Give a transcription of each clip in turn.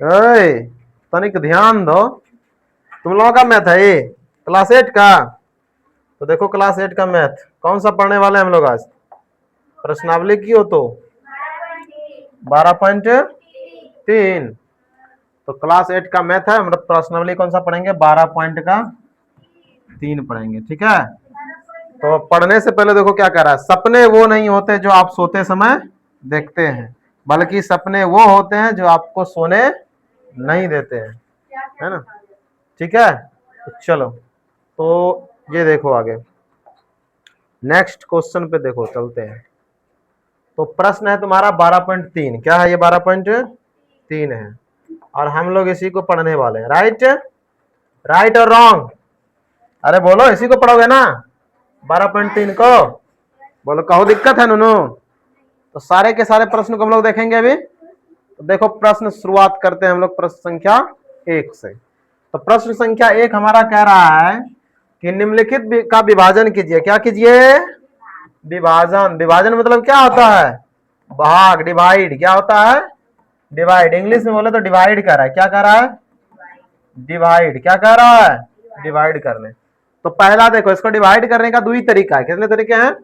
ओए, तनिक ध्यान दो। तुम लोगों का मैथ है ये क्लास 8 का। तो देखो क्लास 8 का मैथ कौन सा पढ़ने वाले हैं हम लोग आज। प्रश्नावली की हो तो 12.3। तो क्लास 8 का मैथ है, हम लोग प्रश्नावली कौन सा पढ़ेंगे, 12.3 पढ़ेंगे। ठीक है, तो पढ़ने से पहले देखो क्या कह रहा है। सपने वो नहीं होते जो आप सोते समय देखते हैं, बल्कि सपने वो होते हैं जो आपको सोने नहीं देते हैं, है ना। ठीक है, तो चलो, तो ये देखो आगे नेक्स्ट क्वेश्चन पे देखो चलते हैं। तो प्रश्न है तुम्हारा 12.3। क्या है ये, 12.3 है, और हम लोग इसी को पढ़ने वाले हैं। राइट, राइट और रॉन्ग, अरे बोलो, इसी को पढ़ोगे ना 12.3 को। बोलो कहो दिक्कत है नूनू। तो सारे के सारे प्रश्न को हम लोग देखेंगे अभी। तो देखो प्रश्न शुरुआत करते हैं हम लोग प्रश्न संख्या 1 से। तो प्रश्न संख्या 1 हमारा कह रहा है कि निम्नलिखित का विभाजन कीजिए। क्या कीजिए, विभाजन। विभाजन मतलब क्या होता है, भाग, डिवाइड। क्या होता है, डिवाइड। इंग्लिश में बोले तो डिवाइड कर रहा है। क्या कर रहा है, डिवाइड। क्या कर रहा है, डिवाइड करने। तो पहला देखो, इसको डिवाइड करने का दो ही तरीका है। कितने तरीके हैं,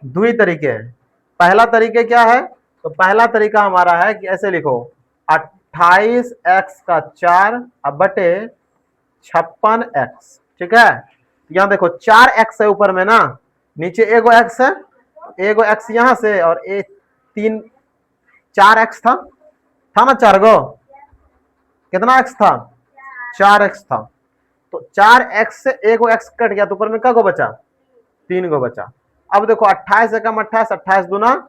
दो ही तरीके हैं। पहला तरीके क्या है, तो पहला तरीका हमारा है कि ऐसे लिखो 28x का 4 अब बटे 56x। ठीक है, यहां देखो 4x है ऊपर में ना, नीचे एगो x है, एगो x यहां से, और 4x था ना, 4 गो, कितना x था, 4x था। तो 4x से एगो x कट गया तो ऊपर में क्या गो बचा, 3 गो बचा। अब देखो 28 एकम 28, 28 दूना,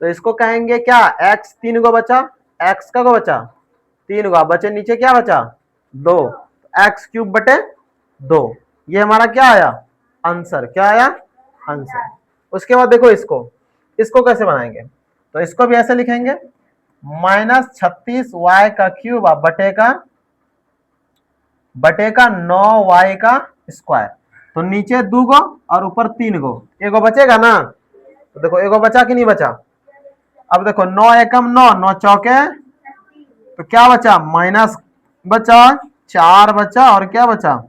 तो इसको कहेंगे क्या, x 3 गो बचा, x का गो बचा 3 गो, बचे नीचे क्या बचा 2, एक्स क्यूब बटे 2। ये हमारा क्या आया, आंसर। क्या आया, आंसर। उसके बाद देखो इसको, इसको कैसे बनाएंगे, तो इसको भी ऐसे लिखेंगे -36y का क्यूब बटे का 9y का स्क्वायर। तो नीचे 2 गो और ऊपर 3 गो, एगो बचेगा ना। तो देखो एगो बचा कि नहीं बचा। अब देखो 9 एकम 9, 9 चौके, तो क्या बचा, माइनस बचा, 4 बचा, और क्या बचा,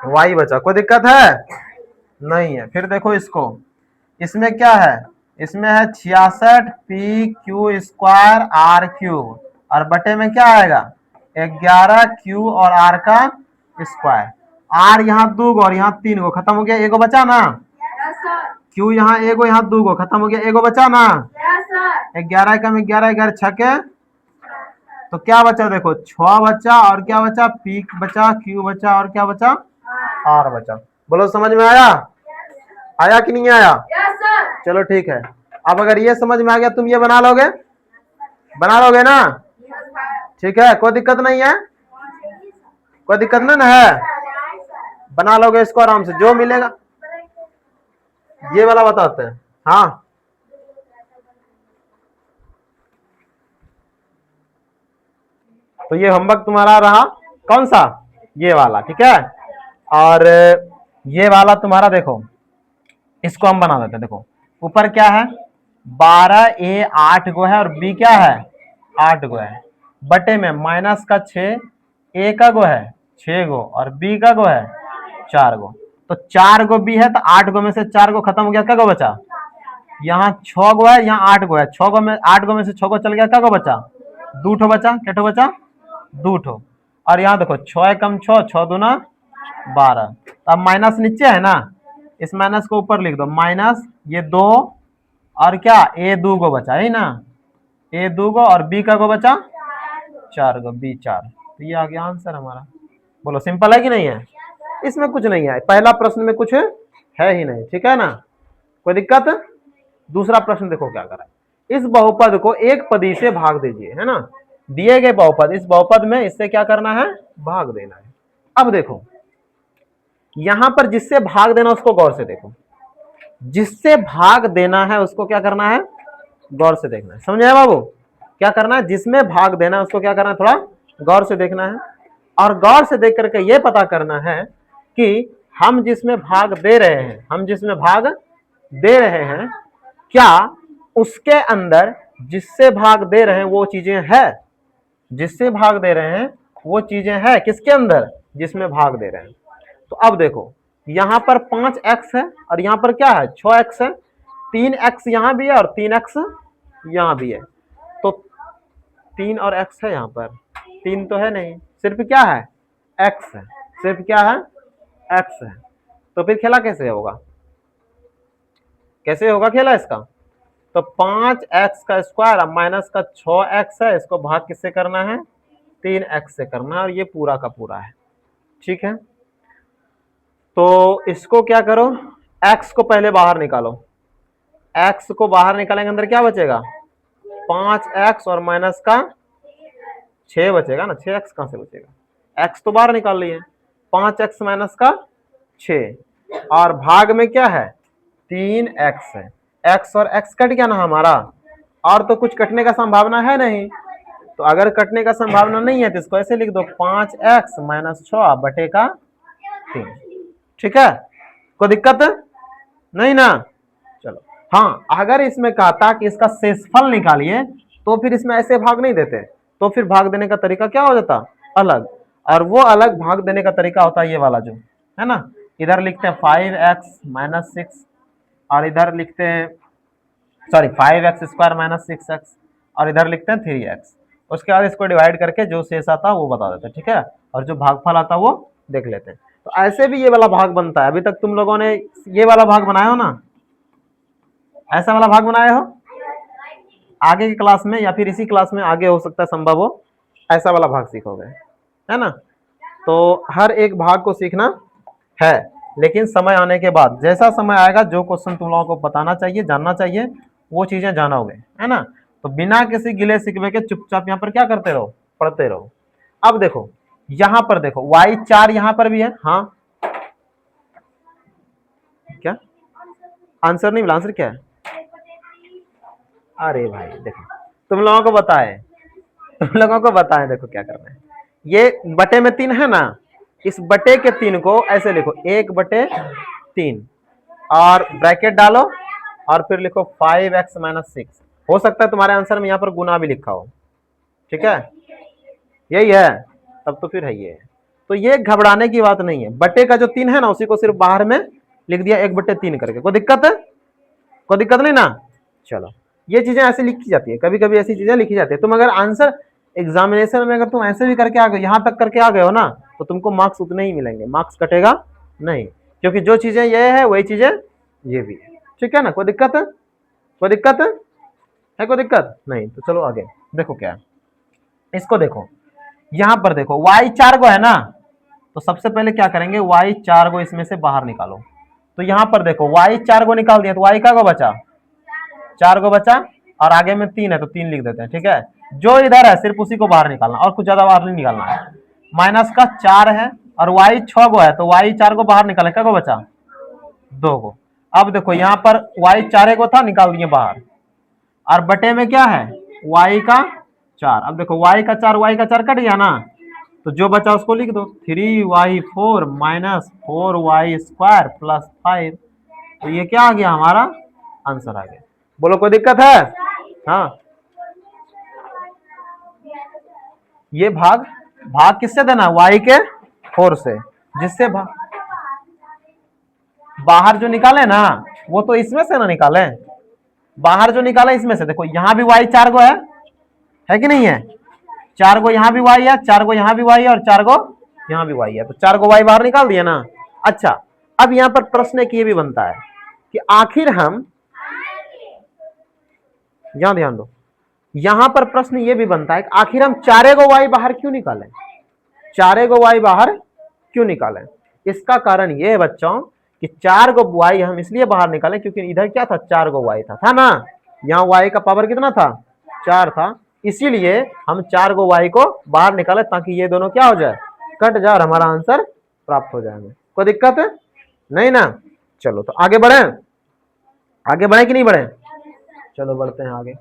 y बचा। कोई दिक्कत है, नहीं है। फिर देखो इसको, इसमें क्या है, इसमें है 66 P Q square R cube, और बटे में क्या आएगा 11 क्यू और आर का स्क्वायर। आर यहाँ 2 गो और यहाँ 3 गो, खत्म हो गया, एगो बचा ना। क्यू यहाँ एगो, यहाँ 2 गो, खत्म हो गया, एगो बचा ना। 11 का में 11, 11 छके, तो क्या बचा देखो 6 बचा, और क्या बचा, पी बचा, क्यू बचा, और क्या बचा, आर बचा। बोलो समझ में आया, आया कि नहीं आया। चलो ठीक है। अब अगर ये समझ में आ गया, तुम ये बना लोगे, बना लोगे ना। ठीक है, कोई दिक्कत नहीं है, कोई दिक्कत नहीं ना है, बना लोगे इसको आराम से, जो मिलेगा। ये वाला बताते हैं, हाँ तो ये होमवर्क तुम्हारा रहा कौन सा, ये वाला। ठीक है, और ये वाला तुम्हारा देखो, इसको हम बना देते हैं। देखो ऊपर क्या है, 12a 8 गो है, और b क्या है 8 गो है, बटे में माइनस का 6, a का गो है 6 गो, और b का गो है 4 गो। तो 4 गो b है, तो 8 गो में से 4 गो खत्म हो गया, क्या गो बचा, यहाँ 6 गो है, यहाँ 8 गो है, 6 गो में 8 गो में से 6 गो चल गया, क्या गो बचा, 2 ठो बचा। क्या ठो बचा, 2 ठो। और यहाँ देखो 6 एकम 6, 6 दूना 12। अब माइनस नीचे है ना, इस माइनस को ऊपर लिख दो, माइनस ये 2, और क्या a 2 गो बचा है ना, a 2 गो, और b का गो बचा 4 गो, b 4। तो ये आ गया आंसर हमारा। बोलो सिंपल है कि नहीं है, इसमें कुछ नहीं है, पहला प्रश्न में कुछ है ही नहीं। ठीक है ना, कोई दिक्कत। दूसरा प्रश्न देखो क्या करा है, इस बहुपद को एक पदी से भाग दीजिए, है ना। दिए गए बहुपद, इस बहुपद में इससे क्या करना है, भाग देना है। अब देखो यहां पर जिससे भाग देना उसको गौर से देखो, जिससे भाग देना है उसको क्या करना है, गौर से देखना है। समझ आया बाबू, क्या करना है, जिसमें भाग देना है उसको क्या करना है, थोड़ा गौर से देखना है। और गौर से देख करके ये पता करना है कि हम जिसमें भाग दे रहे हैं, हम जिसमें भाग दे रहे हैं, क्या उसके अंदर जिससे भाग दे रहे हैं वो चीजें है। जिससे भाग दे रहे हैं वो चीजें हैं किसके अंदर, जिसमें भाग दे रहे हैं। तो अब देखो यहां पर 5x है और यहां पर क्या है 6x है, 3x यहां भी है और 3x यहां भी है। तो 3 और x है, यहां पर 3 तो है नहीं, सिर्फ क्या है x है, सिर्फ क्या है x है। तो फिर खेला कैसे होगा, कैसे होगा खेला इसका। तो 5x का स्क्वायर अब माइनस का 6x है, इसको भाग किससे करना है 3x से करना है, और ये पूरा का पूरा है। ठीक है, तो इसको क्या करो, x को पहले बाहर निकालो, x को बाहर निकालेंगे अंदर क्या बचेगा 5x और माइनस का 6 बचेगा ना, 6x कहां से बचेगा, x तो बाहर निकाल लिए, 5x माइनस का 6 और भाग में क्या है 3x है, x और x कट गया ना हमारा, और तो कुछ कटने का संभावना है नहीं। तो अगर कटने का संभावना नहीं है तो इसको ऐसे लिख दो 5x माइनस 6 बटे का 3। ठीक है, कोई दिक्कत नहीं ना। चलो हाँ, अगर इसमें कहता कि इसका शेषफल निकालिए तो फिर इसमें ऐसे भाग नहीं देते, तो फिर भाग देने का तरीका क्या हो जाता अलग, और वो अलग भाग देने का तरीका होता है ये वाला जो है ना, इधर लिखते हैं 5x माइनस 6 और इधर लिखते हैं sorry 5x square minus 6x और इधर लिखते हैं 3x। उसके बाद इसको डिवाइड करके जो शेष आता है वो बता देते हैं। ठीक है, और जो भागफल आता है वो देख लेते हैं। तो ऐसे भी ये वाला भाग बनता है, अभी तक तुम लोगों ने ये वाला भाग बनाया हो ना, ऐसा वाला भाग बनाए हो आगे की क्लास में या फिर इसी क्लास में, आगे हो सकता है संभव हो ऐसा वाला भाग सीखोगे, है ना। तो हर एक भाग को सीखना है, लेकिन समय आने के बाद, जैसा समय आएगा जो क्वेश्चन तुम लोगों को बताना चाहिए जानना चाहिए वो चीजें जानोगे, है ना। तो बिना किसी गिले शिकवे के चुपचाप यहाँ पर क्या करते रहो, पढ़ते रहो। अब देखो यहां पर देखो y4 यहां पर भी है, हाँ क्या आंसर नहीं मिला, आंसर क्या है, अरे भाई देखो तुम लोगों को बताए, तुम लोगों को बताए, देखो क्या करना है, ये बटे में 3 है ना, इस बटे के 3 को ऐसे लिखो 1/3 और ब्रैकेट डालो और फिर लिखो 5x माइनस 6। हो सकता है तुम्हारे आंसर में यहाँ पर गुना भी लिखा हो, ठीक है यही है, तब तो फिर है ये। तो ये घबराने की बात नहीं है, बटे का जो 3 है ना उसी को सिर्फ बाहर में लिख दिया 1/3 करके, कोई दिक्कत है, कोई दिक्कत नहीं ना। चलो ये चीजें ऐसे लिखी जाती है, कभी कभी ऐसी चीजें लिखी जाती है। तुम अगर आंसर एग्जामिनेशन में अगर तुम ऐसे भी करके आ गए, यहां तक करके आ गए हो ना, तो तुमको मार्क्स उतने ही मिलेंगे, मार्क्स कटेगा नहीं, क्योंकि जो चीजें ये है वही चीजें ये भी है। ठीक है ना, कोई दिक्कत है, कोई दिक्कत है कोई दिक्कत नहीं। तो चलो आगे देखो क्या है, इसको देखो यहां पर देखो y4 को है ना, तो सबसे पहले क्या करेंगे y4 को इसमें से बाहर निकालो। तो यहां पर देखो y4 को निकाल दिया तो y का को बचा 4 को बचा और आगे में 3 है तो 3 लिख देते हैं। ठीक है, जो इधर है सिर्फ उसी को बाहर निकालना और कुछ ज्यादा बाहर नहीं निकालना है। माइनस का 4 है और y 6 को है तो y 4 को बाहर निकाले, क्या को बचा 2 को। अब देखो यहाँ पर y 4 को था निकाल दिए बाहर और बटे में क्या है y का 4। अब देखो y का 4 कट गया ना, तो जो बचा उसको लिख दो 3y4 minus 4y square plus 5। तो ये क्या आ गया हमारा आंसर आ गया। बोलो कोई दिक्कत है, हाँ ये भाग भाग किससे देना y के 4 से, जिससे बाहर जो निकाले ना वो तो इसमें से ना निकाले, बाहर जो निकाले इसमें से। देखो यहां भी y 4 को है कि नहीं है, 4 को यहां भी y है, 4 को यहां भी y है और 4 को यहां भी y है, तो 4 को y बाहर निकाल दिया ना। अच्छा अब यहां पर प्रश्न एक ये भी बनता है कि आखिर हम, यहां ध्यान दो, यहां पर प्रश्न ये भी बनता है कि आखिर हम 4 को y बाहर क्यों निकालें, 4 को y बाहर क्यों निकालें। इसका कारण ये है बच्चों कि 4 को y हम इसलिए बाहर निकालें क्योंकि इधर क्या था 4 को y था ना, यहाँ y का पावर कितना था 4 था, इसीलिए हम 4 को y को बाहर निकाले ताकि ये दोनों क्या हो जाए कट जाए और हमारा आंसर प्राप्त हो जाए। कोई दिक्कत है नहीं ना। चलो तो आगे बढ़े, आगे बढ़े कि नहीं बढ़े, चलो बढ़ते हैं आगे।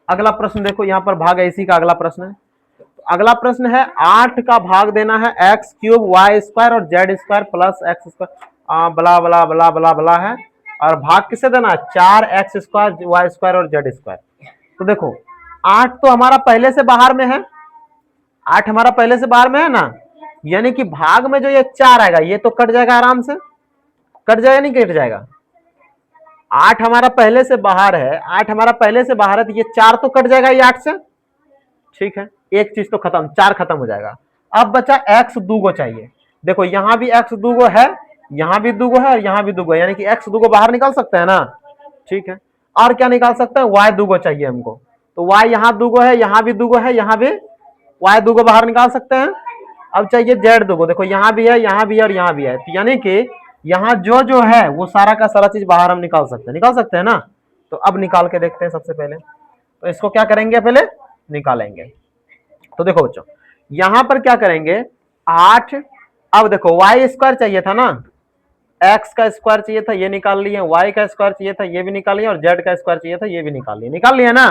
अगला प्रश्न देखो यहाँ पर भाग इसी का अगला प्रश्न है। तो अगला प्रश्न है 8 का भाग देना है एक्स क्यूब वाई स्क्वायर और Z square plus x square बला बला बला बला बला है, और भाग किससे देना है 4x स्क्वायर वाई स्क्वायर और जेड स्क्वायर। तो देखो 8 तो हमारा पहले से बाहर में है, 8 हमारा पहले से बाहर में है ना, यानी कि भाग में जो ये 4 आएगा ये तो कट जाएगा, आराम से कट जाएगा, नहीं कट जाएगा। 8 हमारा पहले से बाहर है, 8 हमारा पहले से बाहर है, तो ये 4 तो कट जाएगा ये 8 से, ठीक है, एक चीज तो खत्म, 4 खत्म हो जाएगा। अब बचा x दूगो चाहिए। देखो यहां भी x दूगो है, यहां भी दूगो है और यहां भी दूगो है, यानी कि x दूगो बाहर निकाल सकते हैं ना, ठीक है। और क्या निकाल सकते हैं, y दूगो चाहिए हमको, तो y यहां दूगो है, यहां भी दूगो है, यहां भी y दूगो बाहर निकाल सकते हैं। अब चाहिए z दूगो, देखो यहां भी है, यहां भी है और यहां भी है, तो यानी कि यहां जो जो है वो सारा का सारा चीज बाहर हम निकाल सकते हैं ना। तो अब निकाल के देखते हैं सबसे पहले, तो इसको क्या करेंगे, पहले निकालेंगे। तो देखो बच्चों यहां पर क्या करेंगे, 8, अब देखो वाई स्क्वायर चाहिए था ना, एक्स का स्क्वायर चाहिए था, ये निकाल लिए, वाई का स्क्वायर चाहिए था, ये भी निकाल लिया, और जेड का स्क्वायर चाहिए था, ये भी निकाल लिया ना।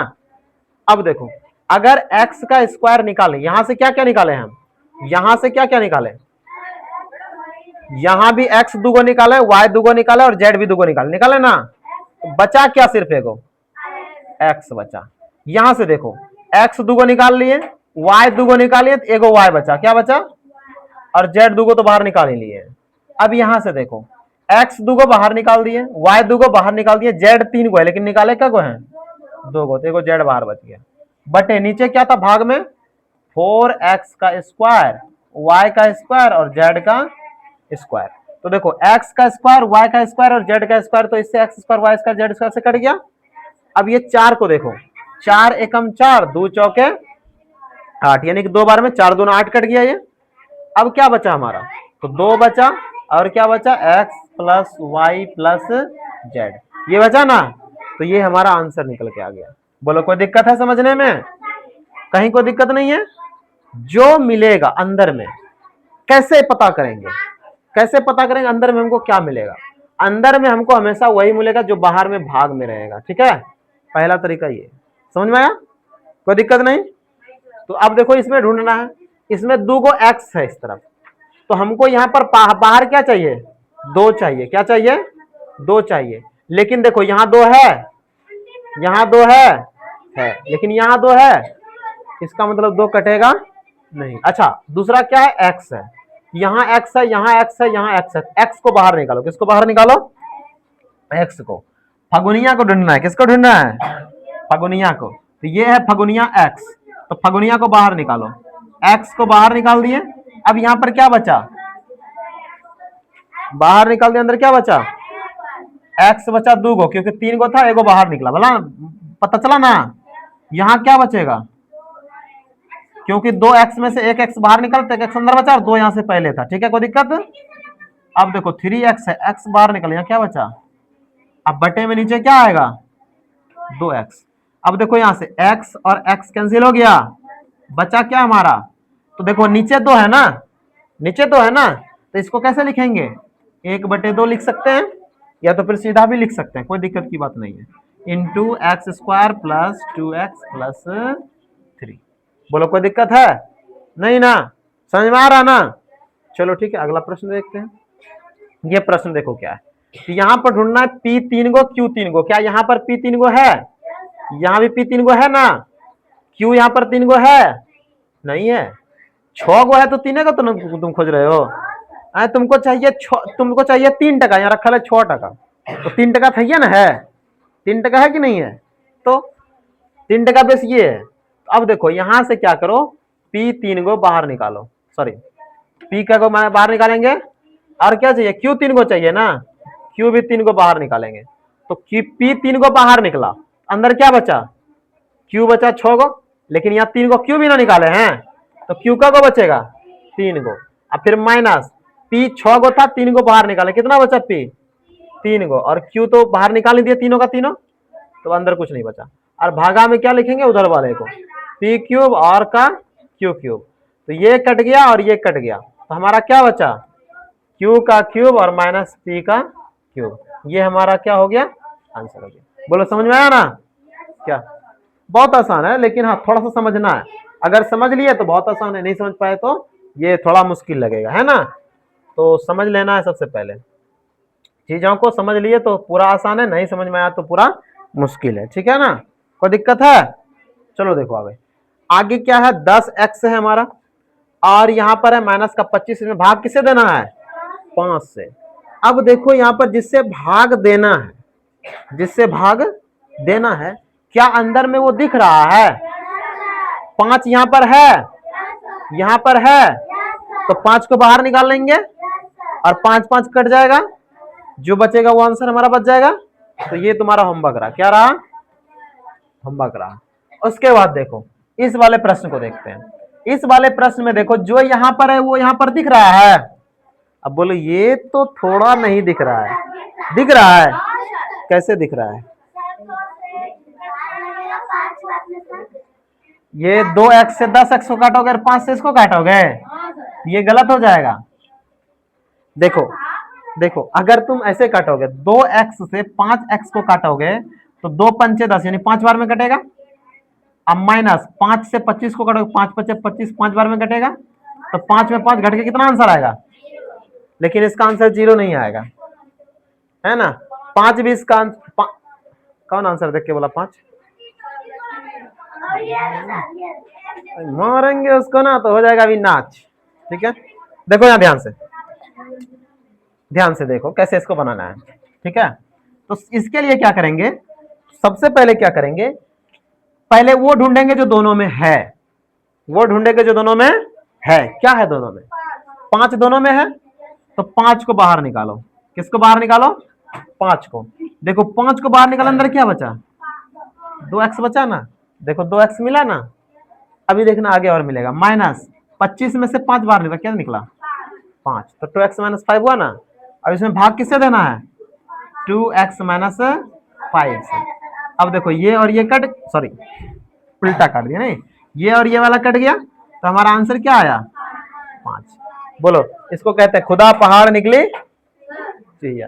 अब देखो अगर एक्स का स्क्वायर निकाले, यहां से क्या क्या निकाले हम, यहां से क्या क्या निकाले, यहां भी एक्स दूगो निकाले, वाई दूगो निकाले और जेड भी दूगो निकाले ना, तो बचा क्या, सिर्फ एगो एक्स बचा। यहां से देखो एक्स दूगो निकाल लिए, वाई दूगो निकालिए, तो एगो वाई बचा, क्या बचा, और जेड दूगो तो बाहर निकाल ही लिए। अब यहां से देखो एक्स दूगो बाहर निकाल दिए, वाई दूगो बाहर निकाल दिए, जेड 3 गो है, लेकिन निकाले क्या गो है, 2 गो, तो एगो जेड बाहर बच गया। बटे नीचे क्या था भाग में, 4x का स्क्वायर, y का स्क्वायर और z का स्क्वायर। तो देखो x का स्क्वायर, y का स्क्वायर और z का स्क्वायर, तो इससे x square, y square, z square से कट गया। अब ये 4 को देखो, 4 एकम 4, 2 चौके 8, यानी कि 2 बार में 4 दूना 8 कट गया ये। अब क्या बचा हमारा, तो 2 बचा, और क्या बचा, x plus Y plus Z, ये बचा ना। तो ये हमारा आंसर निकल के आ गया। बोलो कोई दिक्कत है समझने में, कहीं कोई दिक्कत नहीं है। जो मिलेगा अंदर में कैसे पता करेंगे, कैसे पता करेंगे अंदर में हमको क्या मिलेगा, अंदर में हमको हमेशा वही मिलेगा जो बाहर में भाग में रहेगा, ठीक है। पहला तरीका ये, समझ में आया, कोई दिक्कत नहीं। तो अब देखो इसमें ढूंढना है, इसमें 2 गो एक्स है इस तरफ, तो हमको यहाँ पर बाहर क्या चाहिए, 2 चाहिए, क्या चाहिए, 2 चाहिए। लेकिन देखो यहाँ 2 है, यहाँ 2 है, लेकिन यहाँ 2 है, इसका मतलब 2 कटेगा नहीं। अच्छा दूसरा क्या है, x है, यहाँ x है, यहाँ x है, यहाँ x है, x को बाहर निकालो, किसको बाहर निकालो, x को। फगुनिया को ढूंढना है, किसको ढूंढना है, फगुनिया को। तो ये है फगुनिया x, तो फगुनिया को बाहर निकालो, x को बाहर निकाल दिए। अब यहाँ पर क्या बचा, बाहर निकाल दिया, अंदर क्या बचा, x बचा 2 गो, क्योंकि 3 गो था, एगो बाहर निकला, बोला पता चला ना। यहाँ क्या बचेगा, क्योंकि 2x में से 1x बाहर निकल, तो 1x अंदर बचा और 2 यहां से पहले था, ठीक है, कोई दिक्कत। अब देखो 3x है, x बाहर निकल, यहाँ क्या बचा, अब बटे में नीचे क्या आएगा, 2x। अब देखो यहां से x और x कैंसिल हो गया, बचा क्या हमारा, तो देखो नीचे 2 है ना, नीचे 2 है ना, तो इसको कैसे लिखेंगे, 1/2 लिख सकते हैं, या तो फिर सीधा भी लिख सकते हैं, कोई दिक्कत की बात नहीं है, into x square plus 2x plus 3। बोलो कोई दिक्कत है नहीं ना, समझ में आ रहा ना। चलो ठीक है, अगला प्रश्न देखते हैं। ये प्रश्न देखो क्या है, तो यहाँ पर ढूंढना है P 3 गो Q 3 गो, क्या यहाँ पर P 3 गो है, यहाँ भी P 3 गो है ना, Q यहाँ पर 3 गो है, नहीं है, 6 गो है, तो 3 का तो तुम खोज रहे हो, तुमको चाहिए 3 टका, यहाँ रखा है 6 टका, तो 3 टका था ना, है 3 टका है कि नहीं है, तो 3 टका बेस ये है। अब देखो यहां से क्या करो, P 3 गो बाहर निकालो, सॉरी P का को बाहर निकालेंगे, और क्या चाहिए, Q 3 गो चाहिए ना, Q भी 3 गो बाहर निकालेंगे, तो P 3 गो बाहर निकला, अंदर क्या बचा, Q बचा 6 गो, लेकिन यहाँ 3 गो Q भी ना निकाले हैं, तो Q का को बचेगा 3 गो। अब फिर माइनस P 6 गो था, 3 गो बाहर निकाले, कितना बचा P 3 गो, और Q तो बाहर निकाल दिया तीनों का तीनों, तो अंदर कुछ नहीं बचा। और भागा में क्या लिखेंगे, उधर वाले को P क्यूब और का Q क्यूब, तो ये कट गया और ये कट गया, तो हमारा क्या बचा, Q का क्यूब और माइनस P का क्यूब, ये हमारा क्या हो गया, आंसर हो गया। बोलो समझ में आया ना, क्या बहुत आसान है, लेकिन हाँ थोड़ा सा समझना है, अगर समझ लिए तो बहुत आसान है, नहीं समझ पाए तो ये थोड़ा मुश्किल लगेगा, है ना। तो समझ लेना है सबसे पहले, चीजों को समझ लिए तो पूरा आसान है, नहीं समझ में आया तो पूरा मुश्किल है, ठीक है ना, कोई दिक्कत है। चलो देखो आगे क्या है, 10x है हमारा, और यहाँ पर है माइनस का 25, इसमें भाग किसे देना है? 5 से। अब देखो यहाँ पर जिससे भाग देना है, जिससे भाग देना है, क्या अंदर में वो दिख रहा है? 5 यहाँ पर है, यहाँ पर है, तो 5 को बाहर निकाल लेंगे और 5 5 कट जाएगा, जो बचेगा वो आंसर हमारा बच जाएगा। तो ये तुम्हारा होमवर्क रहा। क्या रहा? होमवर्क रहा। उसके बाद देखो इस वाले प्रश्न को देखते हैं। इस वाले प्रश्न में देखो जो यहां पर है वो यहां पर दिख रहा है। अब बोलो ये तो थोड़ा नहीं दिख रहा है। दिख रहा है? कैसे दिख रहा है? ये 2x से 10x को काटोगे और 5 से इसको काटोगे, ये गलत हो जाएगा। देखो देखो अगर तुम ऐसे काटोगे 2x से 5x को काटोगे तो 2 पंचे 10 यानी 5 बार में कटेगा। अब माइनस 5 से 25 को काटोगे, 5 पचे 25, 5 बार में कटेगा, तो 5 में 5 घट के कितना आंसर आएगा? लेकिन इसका आंसर 0 नहीं आएगा, है ना। 5 भी इसका कौन आंसर देख के बोला 5? मारेंगे उसको ना तो हो जाएगा अभी नाच। ठीक है, देखो यहां ध्यान से देखो कैसे इसको बनाना है। ठीक है, तो इसके लिए क्या करेंगे? सबसे पहले क्या करेंगे? पहले वो ढूंढेंगे जो दोनों में है, वो ढूंढेंगे जो दोनों में है। क्या है दोनों में? 5 दोनों में है, तो 5 को बाहर निकालो। किसको बाहर निकालो? 5 को। देखो 5 को बाहर निकालो, अंदर क्या बचा? 2x बचा ना। देखो 2x मिला ना। अभी देखना आगे और मिलेगा। माइनस 25 में से 5 बाहर निकला, क्या निकला? 5, तो 2x माइनस 5 हुआ ना। अब इसमें भाग किससे देना है? 2x माइनस 5 से। अब देखो ये और ये कट, सॉरी उल्टा काट दिया, नहीं ये और ये वाला कट गया, तो हमारा आंसर क्या आया? 5। बोलो इसको कहते हैं खुदा पहाड़ निकली चाहिए।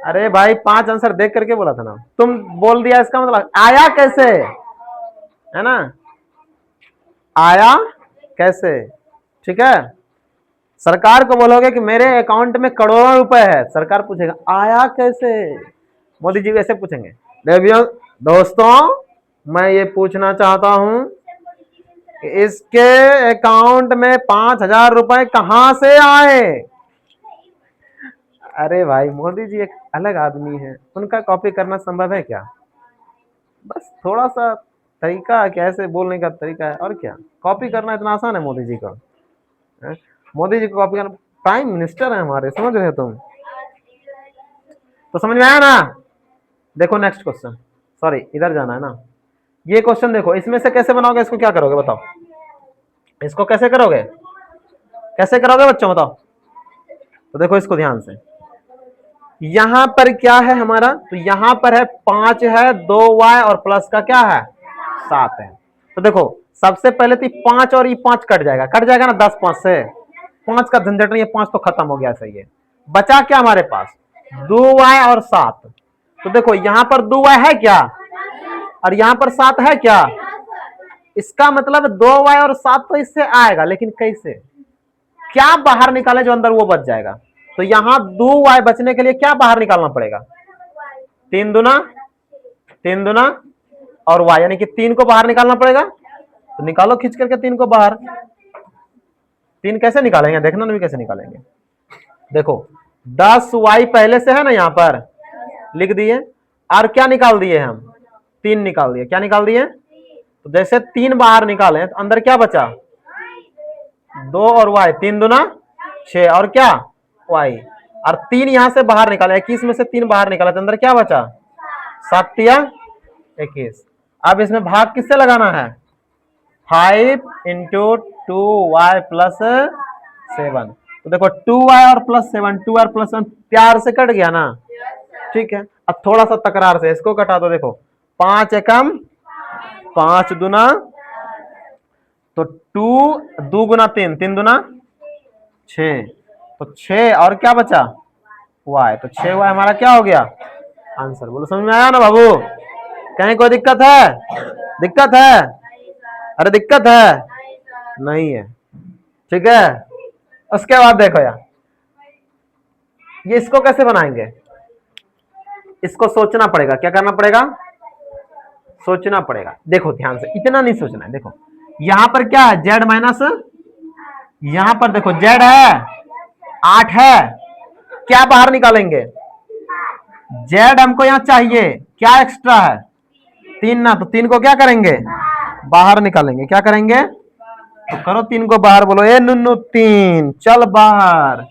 अरे भाई 5 आंसर देख करके बोला था ना, तुम बोल दिया, इसका मतलब आया कैसे, है ना। आया कैसे? ठीक है, सरकार को बोलोगे कि मेरे अकाउंट में करोड़ों रुपए है, सरकार पूछेगा आया कैसे। मोदी जी वैसे पूछेंगे। देवियों दोस्तों मैं ये पूछना चाहता हूं कि इसके अकाउंट में 5,000 रुपए कहां से आए? अरे भाई मोदी जी एक अलग आदमी है, उनका कॉपी करना संभव है क्या? बस थोड़ा सा तरीका कैसे बोलने का तरीका है, और क्या। कॉपी करना इतना आसान है मोदी जी को? मोदी जी को कॉपी करना, प्राइम मिनिस्टर है हमारे, समझ रहे हो तुम? तो समझ में आया ना। देखो नेक्स्ट क्वेश्चन, सॉरी इधर जाना है ना। ये क्वेश्चन देखो, इसमें से कैसे बनाओगे? इसको क्या करोगे बताओ? इसको कैसे करोगे? कैसे करोगे बच्चों बताओ? तो देखो इसको ध्यान से, यहां पर क्या है हमारा? तो यहां पर है 5 है, 2y और प्लस का क्या है? 7 है। तो देखो सबसे पहले तो 5 और ये 5 कट जाएगा ना 10 5 से। 5 का झंझट नहीं है, 5 तो खत्म हो गया, सही है। बचा क्या हमारे पास? 2y और 7। तो देखो यहां पर 2y है क्या, और यहां पर 7 है क्या? इसका मतलब 2y और 7 तो इससे आएगा, लेकिन कैसे? क्या बाहर निकाले जो अंदर वो बच जाएगा? तो यहां 2y बचने के लिए क्या बाहर निकालना पड़ेगा? 3 दूना 3 दूना और y, यानी कि 3 को बाहर निकालना पड़ेगा। तो निकालो खींच करके 3 को बाहर। 3 कैसे निकालेंगे देखना, नहीं कैसे निकालेंगे। देखो 10y पहले से है ना, यहां पर लिख दिए, और क्या निकाल दिए हम? 3 निकाल दिए। क्या निकाल दिए? तो जैसे 3 बाहर निकाले तो अंदर क्या बचा? 2 और y, 3 दूना 6 और क्या? y। और 3 यहां से बाहर निकाले, 21 में से 3 बाहर निकाला तो अंदर क्या बचा? 7 तिया 21। अब इसमें भाग किससे लगाना है? 5 इंटू 2y प्लस 7। तो देखो 2y और प्लस 7, 2 और प्लस 7 प्यार से कट गया ना। ठीक है, अब थोड़ा सा तकरार से इसको कटा दो। देखो 5 एकम 5 दूना, तो 2 गुना 3, 3 दूना 6, तो 6 और क्या बचा? y। तो 6y हमारा क्या हो गया? आंसर। बोलो समझ में आया ना बाबू? कहीं कोई दिक्कत है? दिक्कत है? अरे दिक्कत है? नहीं है। ठीक है, उसके बाद देखो यार, ये इसको कैसे बनाएंगे? इसको सोचना पड़ेगा। क्या करना पड़ेगा? सोचना पड़ेगा। देखो ध्यान से, इतना नहीं सोचना है। देखो यहां पर क्या है, जेड माइनस, यहां पर देखो जेड है 8 है, क्या बाहर निकालेंगे, जेड हमको यहां चाहिए, क्या एक्स्ट्रा है 3 ना, तो 3 को क्या करेंगे बाहर निकालेंगे, क्या करेंगे, तो करो 3 को बाहर, बोलो ए नुन्नू 3 चल बाहर,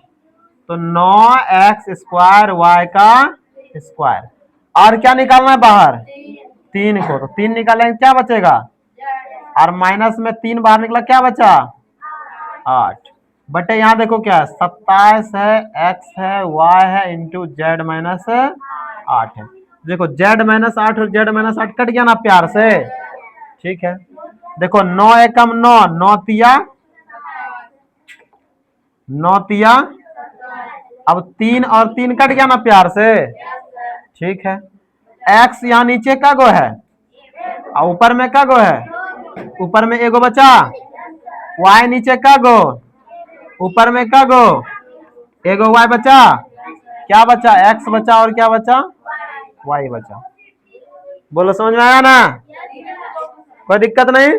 तो 9x² y का स्क्वायर, और क्या निकालना है बाहर 3 को, तो 3 निकालेंगे क्या बचेगा, और माइनस में 3 बाहर निकला क्या बचा 8, बटे यहाँ देखो क्या है 27 है, x है, y है, इंटू जेड माइनस 8 है, देखो जेड माइनस 8 और जेड माइनस 8 कट गया ना प्यार से, ठीक है, देखो 9 एकम 9, 9 तिया 9 तिया, अब 3 और 3 कट गया ना प्यार से, ठीक है, x यहाँ नीचे का गो है और ऊपर में का गो है, ऊपर में एगो बचा, y नीचे का गो, ऊपर में का गो, एगो y बचा, क्या बचा x बचा और क्या बचा y बचा, बोलो समझ में आया ना, कोई दिक्कत नहीं,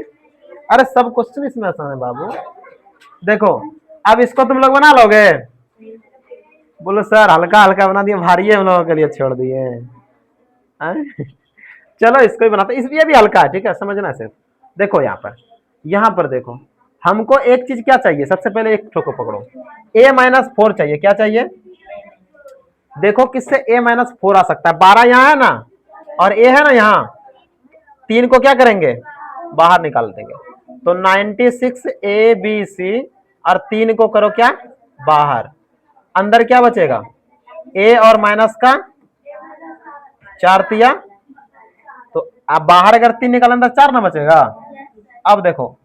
अरे सब क्वेश्चन इसमें आसान है बाबू, देखो अब इसको तुम लोग बना लोगे, बोलो सर हल्का हल्का बना दिए, भारी है हम लोगों के लिए छोड़ दिए, चलो इसको ही बनाते, इस ये भी हल्का है, ठीक है, समझना सिर्फ, देखो यहाँ पर देखो, हमको एक चीज क्या चाहिए, सबसे पहले एक ठोको पकड़ो, a-4 चाहिए, क्या चाहिए, देखो किससे a-4 आ सकता है, 12 यहाँ है ना, और a है ना यहाँ, 3 को क्या करेंगे बाहर निकाल देंगे, तो 96 ABC, और 3 को करो क्या बाहर, अंदर क्या बचेगा a और माइनस का 4 तिया, तो अब बाहर अगर 3 निकाल अंदर 4 ना बचेगा, अब देखो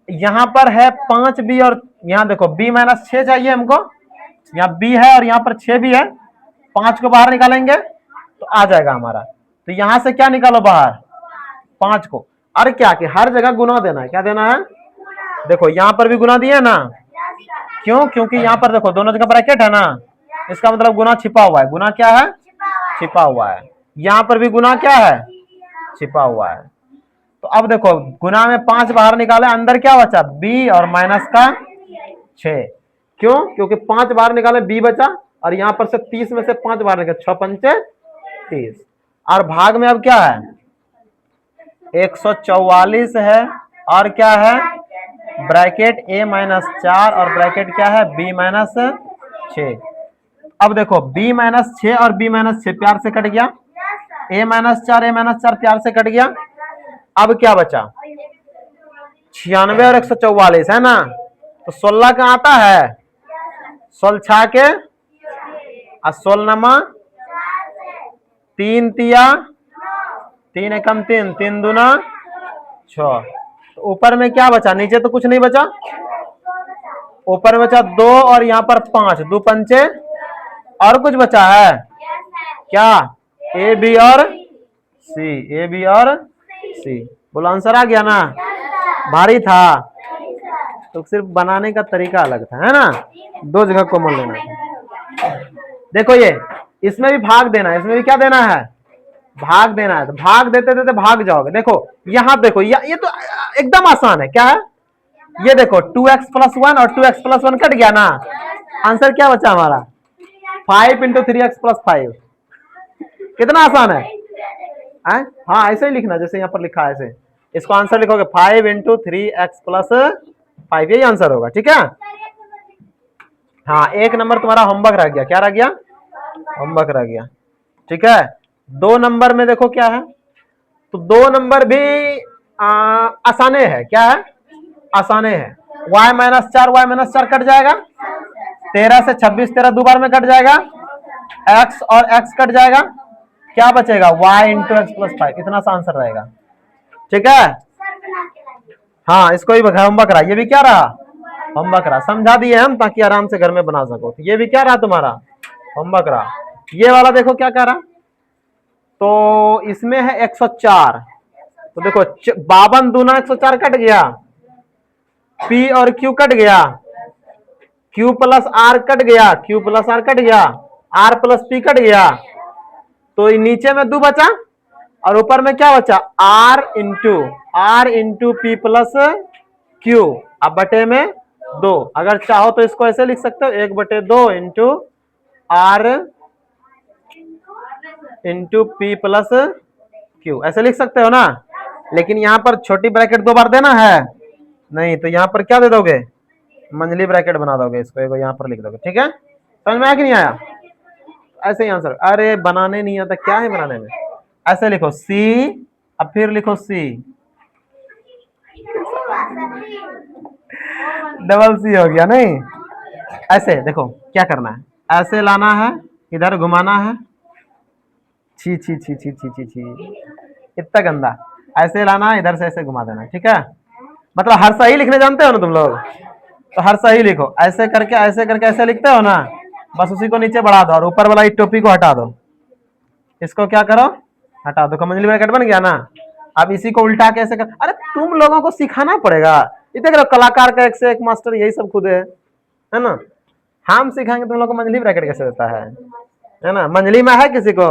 यहां पर है 5b, और यहां देखो b-6 चाहिए हमको, यहाँ b है और यहाँ पर 6 भी है, 5 को बाहर निकालेंगे तो आ जाएगा हमारा, तो यहां से क्या निकालो बाहर 5 को, अरे क्या कि हर जगह गुना देना है, क्या देना है, देखो यहां पर भी गुना दिया ना, क्यों, क्योंकि यहां पर देखो दोनों जगह ब्रैकेट है ना, इसका मतलब गुना छिपा हुआ है, गुना क्या है छिपा हुआ है, यहां पर भी गुना क्या है छिपा हुआ है, तो अब देखो गुना में 5 बाहर निकाले, अंदर क्या बचा b और माइनस का 6, क्यों, क्योंकि 5 बाहर निकाले b बचा, और यहां पर से 30 में से 5 बाहर निकाले, 6 पंचे 30, और भाग में अब क्या है 144 है, और क्या है ब्रैकेट a-4 और ब्रैकेट क्या है b-6, अब देखो b-6 और b-6 प्यार से कट गया, a-4 प्यार से कट गया, अब क्या बचा 96 और 144 है ना, तो 16 का आता है 16 छा के, और 16 नमा 3 तिया, 3 एकम 3, 3 दूना 6, तो ऊपर में क्या बचा, नीचे तो कुछ नहीं बचा, ऊपर बचा 2 और यहाँ पर 5, 2 पंचे, और कुछ बचा है क्या ए बी और सी, बोलो आंसर आ गया ना, भारी था तो सिर्फ बनाने का तरीका अलग था, है ना, 2 जगह कॉमन लेना था, देखो ये इसमें भी भाग देना है, इसमें भी क्या देना है भाग देना है, तो भाग देते देते भाग जाओगे, देखो यहाँ देखो ये तो एकदम आसान है, क्या है ये देखो 2x+1 और 2x+1 कट गया ना, आंसर क्या बचा हमारा 5 × 3x+5, कितना आसान है, हाँ ऐसे ही लिखना जैसे यहाँ पर लिखा है, ऐसे इसको आंसर लिखोगे 5 × 3x+5, यही आंसर होगा, ठीक है, हाँ 1 नंबर तुम्हारा होमवर्क रह गया, क्या रह गया होमवर्क रह गया, ठीक है, 2 नंबर में देखो क्या है, तो 2 नंबर भी आसाने है, क्या है आसाने है, y-4 कट जाएगा, 13 से 26 13 दो बार में कट जाएगा, x और x कट जाएगा, क्या बचेगा y × x+5, इतना सा आंसर रहेगा, ठीक है, हाँ इसको भी होमवर्क रहा, ये भी क्या रहा होमवर्क रहा, समझा दिए हम ताकि आराम से घर में बना सको, तो ये भी क्या रहा तुम्हारा होमवर्क रहा, ये वाला देखो क्या कह रहा, तो इसमें है 104, तो देखो 52 दूना 104 कट गया, P और Q कट गया, Q + R कट गया, Q + R कट गया, R + P कट गया, तो नीचे में 2 बचा और ऊपर में क्या बचा R × P + क्यू, अब बटे में 2। अगर चाहो तो इसको ऐसे लिख सकते हो 1/2 into R into P plus Q, ऐसे लिख सकते हो ना। लेकिन यहाँ पर छोटी ब्रैकेट 2 बार देना है नहीं, तो यहाँ पर क्या दे दोगे, मंझली ब्रैकेट बना दोगे, इसको एगो यहाँ पर लिख दोगे। ठीक है, समझ में आया कि नहीं आया? ऐसे ही आंसर, अरे बनाने नहीं आता, क्या है बनाने में, ऐसे लिखो सी, अब फिर लिखो सी, डबल सी हो गया नहीं। ऐसे देखो क्या करना है, ऐसे लाना है, इधर घुमाना है, छी छी छी छी छी छी छी, इतना गंदा, ऐसे लाना है, इधर से ऐसे घुमा देना। ठीक है, मतलब हर सही लिखने जानते हो ना तुम लोग, तो हर सही लिखो, ऐसे करके ऐसे लिखते हो ना, बस उसी को नीचे बढ़ा दो और ऊपर वाला टोपी को हटा दो, इसको क्या करो, हटा दो, मंझली ब्रैकेट बन गया ना। अब इसी को उल्टा कैसे कर, अरे तुम लोगों को सिखाना पड़ेगा, ये देख रहे हो कलाकार का एक से एक मास्टर यही सब खुद है ना। हम सिखाएंगे तुम लोग को मंझली ब्रैकेट कैसे होता है ना। मंझली में है किसी को,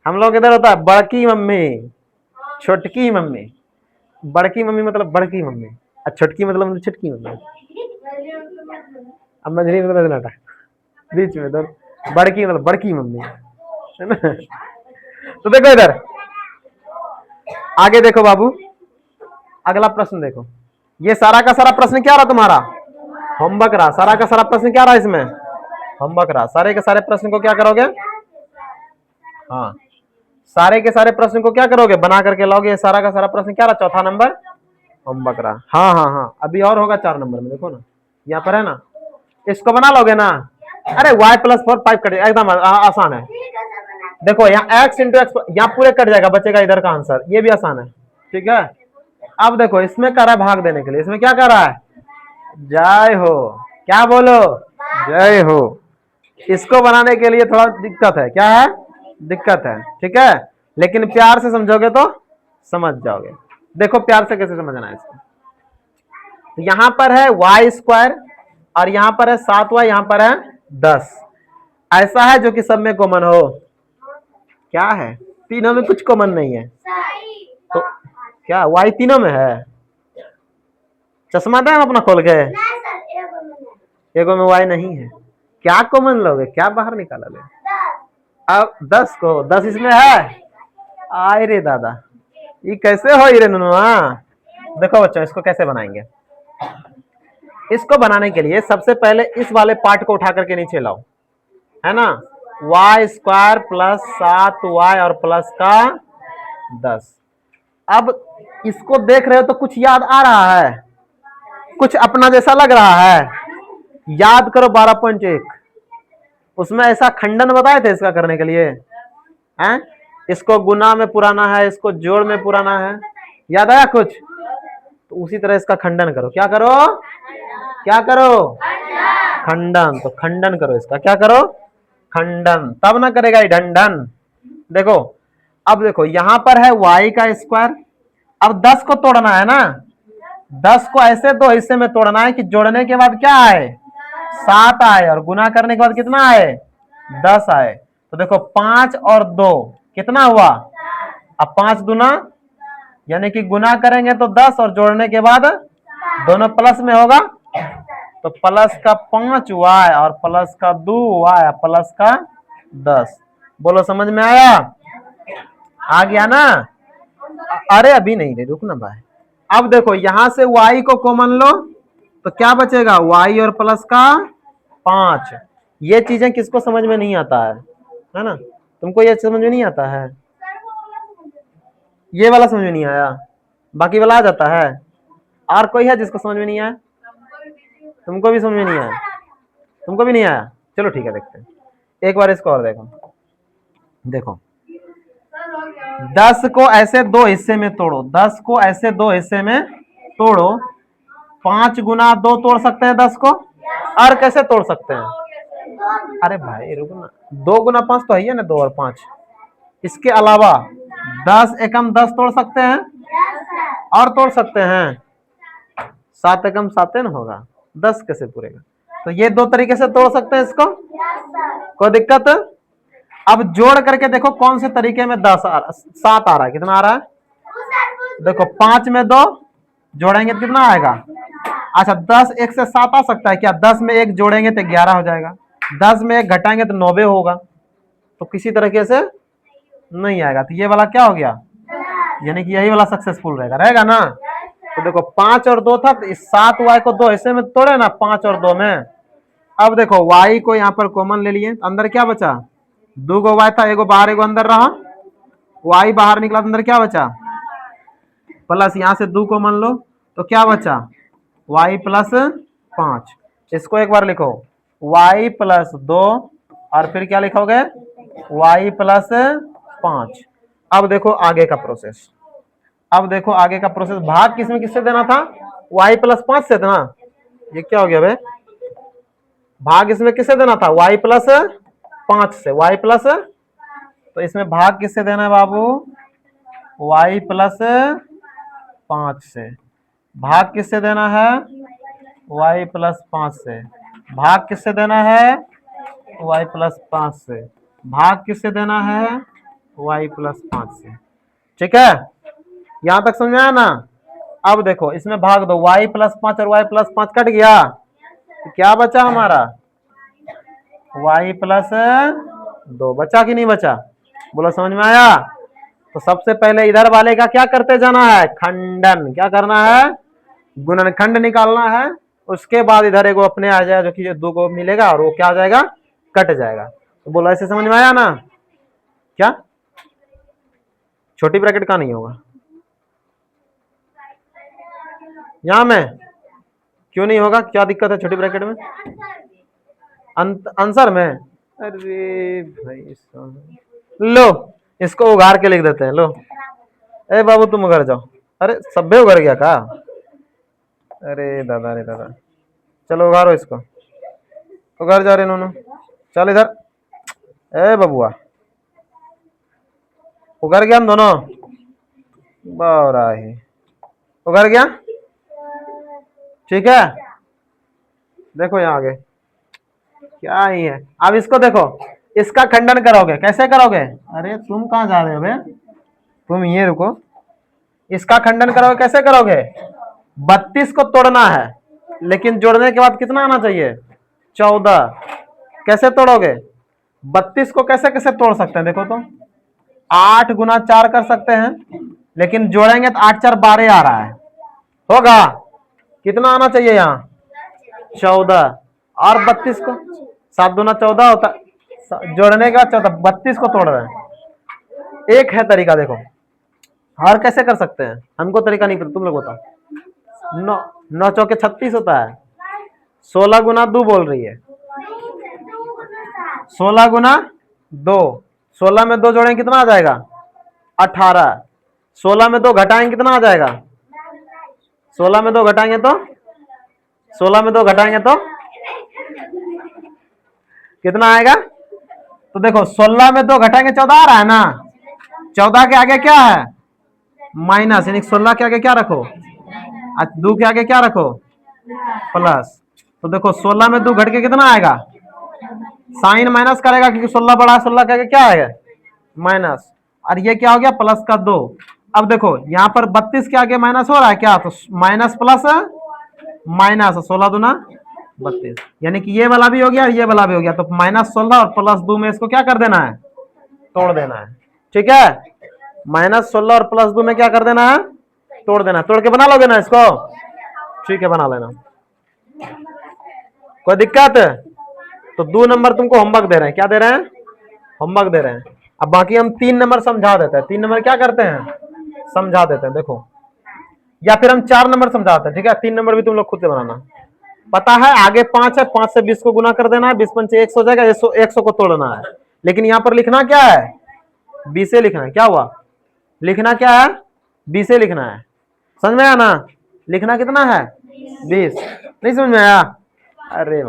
हम लोग इधर होता है बड़की मम्मी, छोटकी मम्मी, बड़की मम्मी मतलब बड़की मम्मी, और छोटकी मतलब छोटकी मम्मी, अब मंझली मतलब नाटा बीच में, तो बड़की मतलब बड़की मम्मी, है ना। तो देखो इधर आगे देखो बाबू, अगला प्रश्न देखो, ये सारा का सारा प्रश्न क्या रहा तुम्हारा, होमवर्क रहा, सारा का सारा प्रश्न क्या रहा इसमें, होमवर्क रहा। सारे के सारे प्रश्न को क्या करोगे, हाँ सारे के सारे प्रश्न को क्या करोगे, बना करके लाओगे। सारा का सारा प्रश्न क्या रहा, चौथा नंबर होमवर्क रहा। हाँ हाँ हाँ, अभी और होगा 4 नंबर में, देखो ना यहाँ पर है ना, इसको बना लोगे ना। अरे y+4 5 कट, एकदम आसान है। देखो यहाँ x इंटू एक्स, यहाँ पूरे कट जाएगा, बचेगा इधर का आंसर, ये भी आसान है। ठीक है, अब देखो इसमें कर रहा है भाग देने के लिए, इसमें क्या कर रहा है, जय हो, क्या बोलो, जय हो। इसको बनाने के लिए थोड़ा दिक्कत है, क्या है, दिक्कत है। ठीक है, लेकिन प्यार से समझोगे तो समझ जाओगे। देखो प्यार से कैसे समझना है इसको, तो यहां पर है y² और यहां पर है 7y, यहां पर है 10। ऐसा है जो कि सब में कॉमन हो, क्या है, तीनों में कुछ कॉमन नहीं है, तो क्या y तीनों में है, चश्मा दें अपना खोल के, एगो में y नहीं है, क्या कॉमन लोगे, क्या बाहर निकाला ले, अब 10 को 10 इसमें है, आए रे दादा, ये कैसे हो रे नुनुआ। देखो बच्चों इसको कैसे बनाएंगे, इसको बनाने के लिए सबसे पहले इस वाले पार्ट को उठा करके नीचे लाओ, है ना, y² प्लस 7y और प्लस का 10। अब इसको देख रहे हो तो कुछ याद आ रहा है, कुछ अपना जैसा लग रहा है, याद करो 12.1, उसमें ऐसा खंडन बताए थे इसका करने के लिए, हैं, इसको गुना में पुराना है, इसको जोड़ में पुराना है, याद आया कुछ, तो उसी तरह इसका खंडन करो, क्या करो, क्या करो, खंडन, तो खंडन करो इसका, क्या करो, खंडन, तब ना करेगा ये ढंडन। देखो अब देखो यहां पर है y², अब 10 को तोड़ना है ना, 10 को ऐसे 2 हिस्से में तोड़ना है कि जोड़ने के बाद क्या आए, 7 आए, और गुना करने के बाद कितना आए, 10 आए। तो देखो 5 और 2 कितना हुआ, अब 5 दूना, यानी कि गुना करेंगे तो 10 और जोड़ने के बाद दोनों प्लस में होगा, तो प्लस का 5y और प्लस का 2y प्लस का 10। बोलो समझ में आया, आ गया ना। अरे अभी नहीं रे, रुक ना भाई। अब देखो यहां से y को कॉमन लो तो क्या बचेगा, y और प्लस का 5। ये चीजें किसको समझ में नहीं आता है ना, तुमको ये समझ में नहीं आता है, ये वाला समझ में नहीं आया, बाकी वाला आ जाता है। और कोई है जिसको समझ में नहीं आया, तुमको भी समझ में नहीं आया, तुमको भी नहीं आया, चलो ठीक है देखते हैं एक बार इसको और देखो। देखो 10 को ऐसे 2 हिस्से में तोड़ो, 10 को ऐसे 2 हिस्से में तोड़ो, 5 गुना 2 तोड़ सकते हैं 10 को, और कैसे तोड़ सकते हैं, अरे भाई रुको ना, 2 गुना 5 तो है ना, 2 और 5, इसके अलावा 10 एकम 10 तोड़ सकते हैं, और तोड़ सकते हैं, 7 एकम 7 ना होगा, 10 कैसे पूरेगा, तो ये 2 तरीके से तोड़ सकते हैं इसको, कोई दिक्कत। अब जोड़ करके देखो कौन से तरीके में 7 आ रहा है, कितना आ रहा है, देखो 5 में 2 जोड़ेंगे तो कितना आएगा? अच्छा 10 एक से 7 आ सकता है क्या? 10 में एक जोड़ेंगे तो 11 हो जाएगा, 10 में एक घटाएंगे तो 90 होगा, तो किसी तरीके से नहीं आएगा। तो ये वाला क्या हो गया, यानी कि यही वाला सक्सेसफुल रहेगा, रहेगा ना। तो देखो 5 और 2 था, तो इस 7 वाई को 2 हिस्से में तोड़े ना, 5 और 2 में। अब देखो वाई को यहाँ पर कॉमन ले लिए, अंदर क्या बचा? 2 गो वाई था, एगो बाहर एगो अंदर रहा, वाई बाहर निकला तो अंदर क्या बचा? प्लस यहाँ से 2 कॉमन लो तो क्या बचा? Y plus 5। इसको एक बार लिखो, वाई प्लस 2 और फिर क्या लिखोगे? Y plus 5। अब देखो आगे का प्रोसेस, अब देखो आगे का प्रोसेस, भाग किसमें किससे देना था? वाई प्लस 5 से देना। ये क्या हो गया भाई? भाग इसमें किससे देना था? वाई प्लस 5 से, वाई प्लस, तो इसमें भाग किससे देना है बाबू? वाई प्लस 5 से। भाग किससे देना है? वाई प्लस 5 से। भाग किससे देना है? वाई प्लस 5 से। भाग किससे देना है? वाई प्लस 5 से। ठीक है, यहां तक समझ में आया ना? अब देखो इसमें भाग दो, वाई प्लस 5 और वाई प्लस 5 कट गया, तो क्या बचा हमारा? वाई प्लस 2 बचा कि नहीं बचा? बोलो समझ में आया? तो सबसे पहले इधर वाले का क्या करते जाना है? खंडन। क्या करना है? गुणनखंड निकालना है। उसके बाद इधर एगो अपने आ जाएगा, जो कि 2 को मिलेगा और वो क्या आ जाएगा? कट जाएगा। तो बोलो ऐसे समझ में आया ना? क्या छोटी ब्रैकेट का नहीं होगा यहां में? क्यों नहीं होगा, क्या दिक्कत है छोटी ब्रैकेट में? आंसर में? अरे भाई लो, इसको उगाड़ के लिख देते हैं, लो। ए बाबू तुम उगर जाओ। अरे सब्बे उगर गया का? अरे दादा रे दादा, चलो उगारो इसको, उगर जा रहे नोनो, चल इधर। ए बबुआ, उगर गया हम दोनों? बावराही, उगर गया? ठीक है, देखो यहाँ आगे क्या ही है। अब इसको देखो, इसका खंडन करोगे, कैसे करोगे? अरे तुम कहाँ जा रहे हो बे, तुम ये रुको। इसका खंडन करोगे, कैसे करोगे? 32 को तोड़ना है, लेकिन जोड़ने के बाद कितना आना चाहिए? 14। कैसे तोड़ोगे? 32 को कैसे कैसे तोड़ सकते हैं देखो तो, 8 गुना 4 कर सकते हैं, लेकिन जोड़ेंगे तो 8 4 12 आ रहा है, होगा? कितना आना चाहिए यहाँ? 14। और 32 को 7 दूना 14 होता, जोड़ने का 14, 32 को तोड़ रहे हैं। एक है तरीका, देखो और कैसे कर सकते हैं, हमको तरीका नहीं पता, तुम लोग बताओ। 9 9 चौके 36 होता है, 16 गुना 2 बोल रही है, 16 गुना 2, 16 में 2 जोड़ेंगे कितना आ जाएगा? 18। 16 में 2 घटाएंगे कितना आ जाएगा? 16 में 2 घटाएंगे तो, 16 में 2 घटाएंगे तो कितना आएगा? तो देखो 16 में 2 घटाएंगे 14 आ रहा है ना, 14 के आगे क्या है? माइनस, यानी 16 के आगे क्या रखो? 2 के आगे क्या रखो? प्लस। तो देखो 16 में 2 घट के कितना आएगा? साइन माइनस करेगा, क्योंकि 16 बड़ा है, 16 के आगे क्या आएगा? माइनस। और ये क्या हो गया? प्लस का 2। अब देखो यहाँ पर 32 के आगे माइनस हो रहा है क्या? तो माइनस प्लस माइनस, 16 दूना 32, यानी कि ये वाला भी हो गया और ये वाला भी हो गया। तो -16 और +2 में इसको क्या कर देना है? तोड़ देना है। ठीक है, -16 और +2 में क्या कर देना है? तोड़ देना है। तोड़ के बना लोगे ना इसको? ठीक है, बना लेना, कोई दिक्कत? तो 2 नंबर तुमको होमवर्क दे रहे हैं। क्या दे रहे हैं? होमवर्क दे रहे हैं। अब बाकी हम 3 नंबर समझा देते हैं। 3 नंबर क्या करते हैं? समझा देते हैं, देखो, या फिर हम 4 नंबर समझाते हैं। ठीक है, 3 नंबर भी तुम लोग खुद से बनाना। पता है आगे 5 है, 5 से 20 को गुना कर देना है, 20 पंचे 100 हो जाएगा, 100 को तोड़ना है। लेकिन यहाँ पर लिखना क्या है? 20 लिखना है। क्या हुआ? लिखना क्या है? 20 लिखना है। समझ में आया ना? लिखना कितना है? 20। नहीं समझ में आया? अरे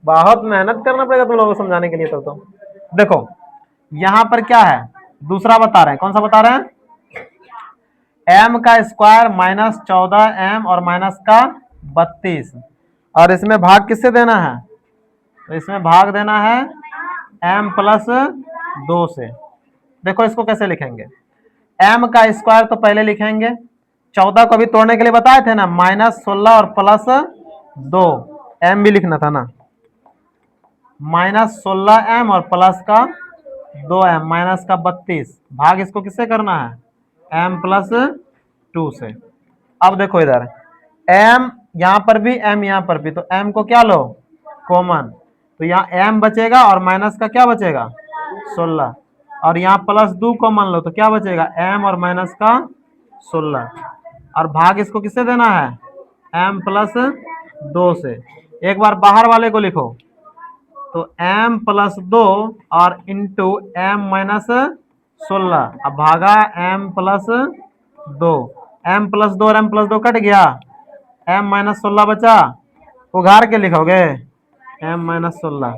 बहुत मेहनत करना पड़ेगा तुम लोगों को समझाने के लिए। तो देखो यहां पर क्या है, दूसरा बता रहे हैं। कौन सा बता रहे हैं? m का स्क्वायर -14m और माइनस का 32, और इसमें भाग किससे देना है? तो इसमें भाग देना है m + 2 से। देखो इसको कैसे लिखेंगे, m का स्क्वायर तो पहले लिखेंगे, 14 को भी तोड़ने के लिए बताए थे ना, -16 और +2, m भी लिखना था ना, -16m और प्लस का 2m, माइनस का 32, भाग इसको किससे करना है, m+2 से। अब देखो इधर m यहाँ पर भी, m यहाँ पर भी, तो m को क्या लो, कॉमन, तो यहाँ m बचेगा और माइनस का क्या बचेगा, 16, और यहाँ +2 कॉमन लो तो क्या बचेगा, m और माइनस का 16, और भाग इसको किससे देना है, m+2 से। एक बार बाहर वाले को लिखो, तो m+2 और इंटू m-16, अब भागा m+2, m+2 और m+2 कट गया, m-16 बचा, उघार के लिखोगे m-16,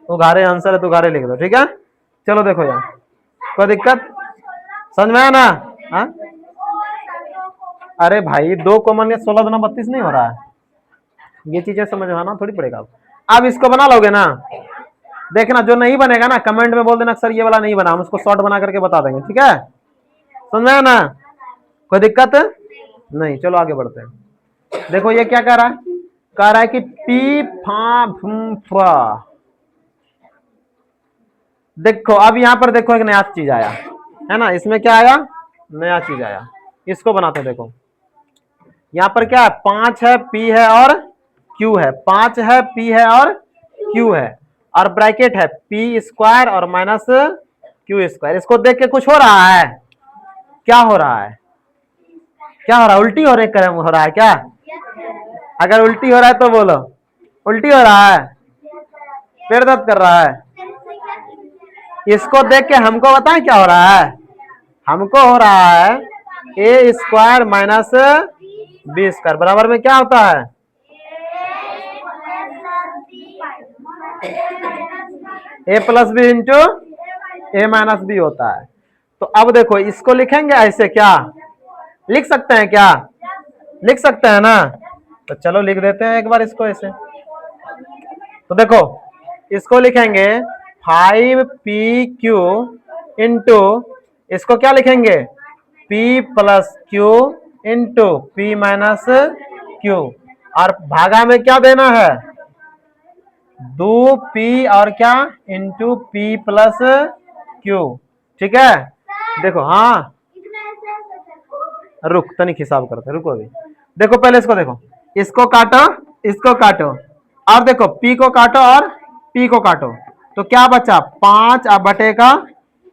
उघारे आंसर है तो उघारे लिख दो, ठीक है। चलो देखो यार, कोई दिक्कत समझ में आया ना, हाँ? अरे भाई 2 कॉमन, 16 दूना 32 नहीं हो रहा है, ये चीजें समझ में आना थोड़ी पड़ेगा। अब इसको बना लोगे ना, देखना जो नहीं बनेगा ना कमेंट में बोल देना सर ये वाला नहीं बना, हम उसको शॉर्ट बना करके बता देंगे, ठीक है, समझ में आया ना, कोई दिक्कत नहीं। चलो आगे बढ़ते हैं। देखो ये क्या कह रहा है, कह रहा है कि पी फा फुम फा। देखो अब यहाँ पर देखो एक नया चीज आया है ना, इसमें क्या आया, नया चीज आया, इसको बनाते हैं। देखो यहाँ पर क्या है, 5 है, पी है और क्यू है, 5 है, पी है और क्यू है, और ब्रैकेट है पी स्क्वायर और माइनस क्यू स्क्वायर। इसको देख के कुछ हो रहा है, क्या हो रहा है, क्या हो रहा है, उल्टी हो रहा है क्या, अगर उल्टी हो रहा है तो बोलो, उल्टी हो रहा है, पेट दर्द कर रहा है, इसको देख के हमको बताएं क्या हो रहा है, हमको हो रहा है ए स्क्वायर माइनस बी स्क्वायर बराबर में क्या होता है, ए plus B into A minus B होता है। तो अब देखो इसको लिखेंगे ऐसे, क्या लिख सकते हैं, क्या लिख सकते हैं ना, तो चलो लिख देते हैं एक बार इसको ऐसे। तो देखो इसको लिखेंगे 5pq इंटू, इसको क्या लिखेंगे, p plus Q into p minus Q, और भागा में क्या देना है, 2p और क्या इंटू p प्लस क्यू, ठीक है। देखो हाँ रुक तनिक हिसाब करते, रुको अभी, देखो पहले इसको देखो, इसको काटो, इसको काटो, और देखो p को काटो और p को काटो, तो क्या बचा, 5 अब बटे का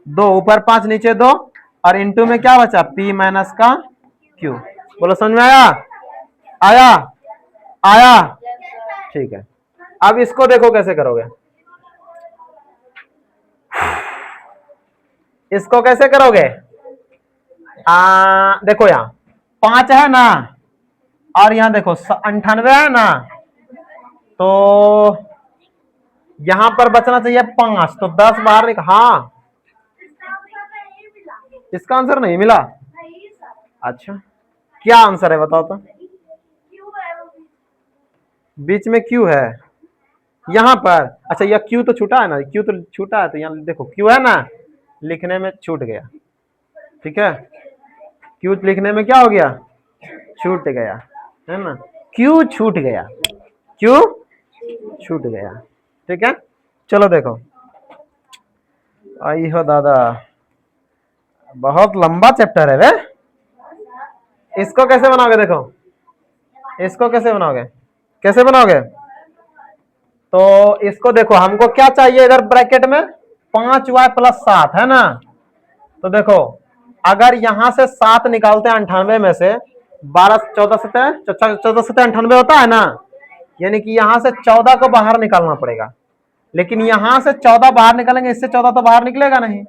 2, ऊपर 5 नीचे 2, और इंटू में क्या बचा, p माइनस का q। बोलो समझ में आया, आया आया, ठीक है। अब इसको देखो कैसे करोगे, इसको कैसे करोगे, देखो यहाँ 5 है ना, और यहाँ देखो 98 है ना, तो यहां पर बचना चाहिए 5, तो 10 बाहर निकल, हाँ इसका आंसर नहीं मिला, अच्छा क्या आंसर है बताओ तो, बीच में क्यू है यहाँ पर, अच्छा यह क्यू तो छूटा है ना, क्यू तो छूटा है, तो यहाँ देखो क्यू है ना, लिखने में छूट गया, ठीक है, क्यू लिखने में क्या हो गया, छूट गया है ना, क्यू छूट गया, क्यू छूट गया, ठीक है। चलो देखो, आई हो दादा, बहुत लंबा चैप्टर है वे, इसको कैसे बनाओगे, देखो इसको कैसे बनाओगे, कैसे बनाओगे, तो इसको देखो हमको क्या चाहिए, इधर ब्रैकेट में 5y + 7 है ना, तो देखो अगर यहां से 7 निकालते हैं 98 में से, 12 14 7 98 होता है ना, यानी कि यहां से 14 को बाहर निकालना पड़ेगा, लेकिन यहां से 14 बाहर निकालेंगे, इससे 14 तो बाहर निकलेगा नहीं,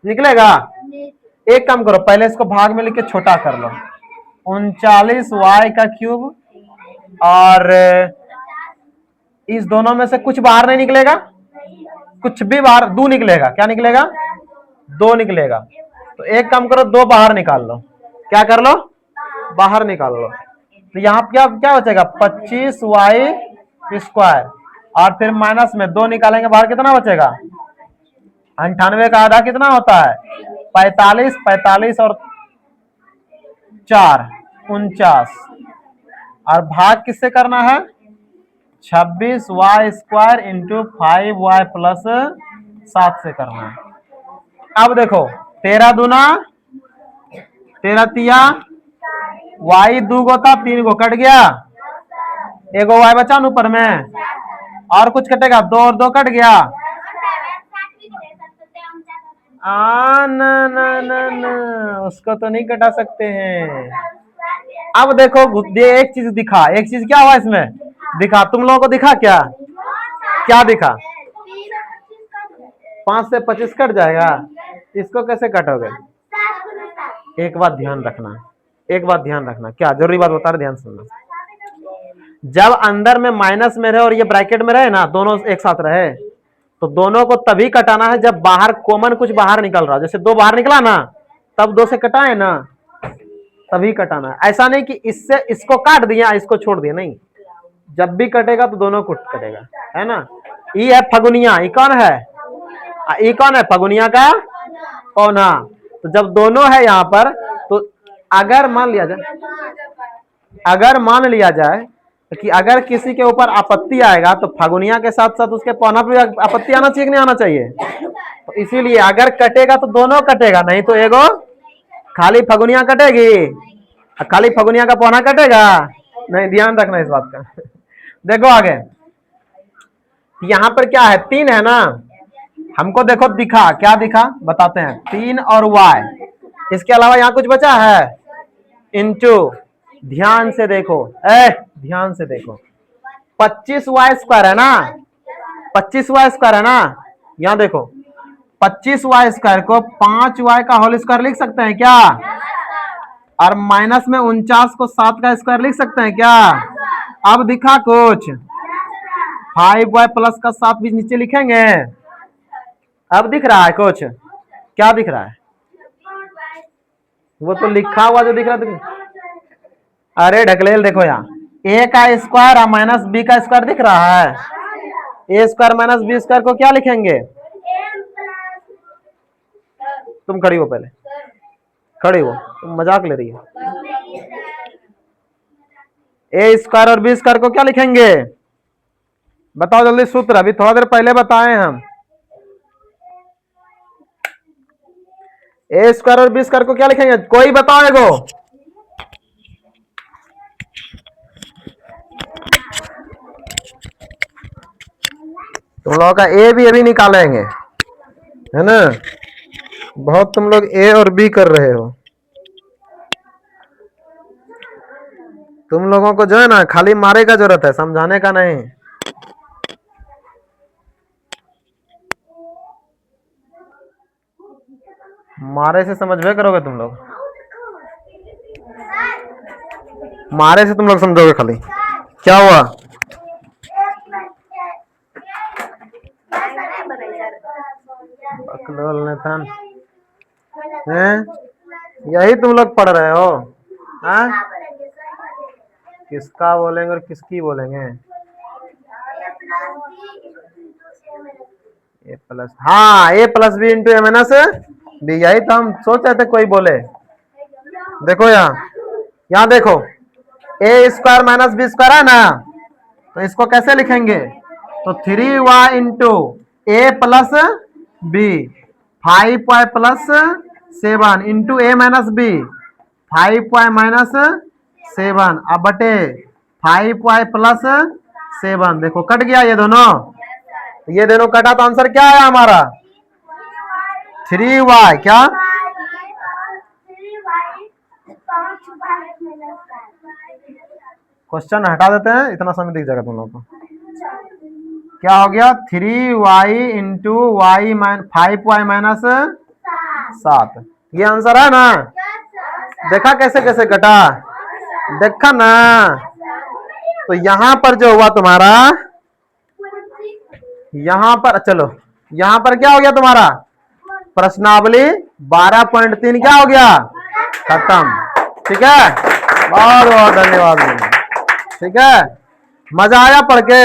निकलेगा, एक काम करो पहले इसको भाग में लिख के छोटा कर लो, 39y³ और इस दोनों में से कुछ बाहर नहीं निकलेगा, कुछ भी बाहर, 2 निकलेगा, क्या निकलेगा, 2 निकलेगा, तो एक काम करो 2 बाहर निकाल लो, क्या कर लो, बाहर निकाल लो, तो यहाँ क्या क्या बचेगा, 25y², और फिर माइनस में 2 निकालेंगे बाहर, कितना बचेगा, 98 का आधा कितना होता है 45, 45 और 4 49, और भाग किससे करना है? 26y² इंटू 5y प्लस 7 से करना है। अब देखो 13 दूना 13 तिया, y 2 गो था 3 गो कट गया, एगो y बचा न ऊपर में, और कुछ कटेगा? 2 और 2 कट गया। न न न न उसको तो नहीं कटा सकते हैं। अब देखो एक चीज दिखा, एक चीज क्या हुआ इसमें दिखा, तुम लोगों को दिखा क्या? क्या दिखा? 5 से 25 कट जाएगा। इसको कैसे कटोगे? एक बात ध्यान रखना, एक बात ध्यान रखना, क्या जरूरी बात बता रहे, ध्यान सुनना। जब अंदर में माइनस में रहे और ये ब्रैकेट में रहे ना, दोनों एक साथ रहे, तो दोनों को तभी कटाना है जब बाहर कॉमन कुछ बाहर निकल रहा, जैसे 2 बाहर निकला ना, तब 2 से कटाए ना, तभी कटाना है। ऐसा नहीं कि इससे इसको काट दिया इसको छोड़ दिया, नहीं, जब भी कटेगा तो दोनों को कटेगा, है ना। ई है फगुनिया, ई कौन है? ई कौन है? फगुनिया का पौना। तो जब दोनों है यहाँ पर, तो अगर मान लिया जाए, अगर मान लिया जाए कि अगर किसी के ऊपर आपत्ति आएगा तो फगुनिया के साथ साथ उसके पौना पे आपत्ति आना चाहिए कि नहीं आना चाहिए? तो इसीलिए अगर कटेगा तो दोनों कटेगा, नहीं तो एगो खाली फगुनिया कटेगी, खाली फगुनिया का पौना कटेगा नहीं। ध्यान रखना इस बात का। देखो आगे, यहां पर क्या है? 3 है ना, हमको देखो दिखा, क्या दिखा बताते हैं, 3 और y, इसके अलावा यहां कुछ बचा है? इंटू, ध्यान से देखो, ध्यान से देखो, 25y² है ना, 25y² है ना, यहां देखो 25y² को 5y का होल स्क्वायर लिख सकते हैं क्या? और माइनस में 49 को 7 का स्क्वायर लिख सकते हैं क्या? अब दिखा कुछ, 5y प्लस का 7 भी नीचे लिखेंगे। अब दिख रहा है कुछ? क्या दिख रहा है? वो तो लिखा हुआ जो दिख रहा है, अरे ढकलेल देखो यहाँ, a का स्क्वायर और माइनस b का स्क्वायर दिख रहा है, a² माइनस b² को क्या लिखेंगे? तुम खड़ी हो, पहले खड़ी हो, तुम मजाक ले रही हो। a² और b² को क्या लिखेंगे? बताओ जल्दी सूत्र, अभी थोड़ा देर पहले बताए हम। a² और b² को क्या लिखेंगे? कोई बताओ एगो। तुम लोगों का ए भी अभी निकालेंगे, है ना। बहुत तुम लोग ए और बी कर रहे हो। तुम लोगों को जो है ना खाली मारे का जरूरत है, समझाने का नहीं। मारे से समझवे करोगे तुम लोग, मारे से तुम लोग समझोगे खाली। क्या हुआ? यही तुम लोग पढ़ रहे हो? हाँ, किसका बोलेंगे और किसकी बोलेंगे? ए प्लस, हाँ, a plus B into A minus B, यही तो हम सोच रहे थे कोई बोले। देखो यहाँ देखो, a² माइनस b² है ना, तो इसको कैसे लिखेंगे? तो 3y into A plus B, 5y plus 7 into A minus B, 5y minus 7, अब बटे 5y प्लस 7। देखो कट गया ये दोनों, ये दोनों कटा तो आंसर क्या आया हमारा? 3y। क्या? क्वेश्चन हटा देते हैं, इतना समय दिख जाएगा तुम लोगों को। क्या हो गया? 3y into Y 5y minus 7, ये आंसर है ना। देखा कैसे कैसे कटा, देखा ना। तो यहां पर जो हुआ तुम्हारा, यहां पर चलो, यहां पर क्या हो गया तुम्हारा? प्रश्नावली 12.3 क्या हो गया? खत्म। ठीक है, बहुत बहुत धन्यवाद। ठीक है, मजा आया पढ़ के?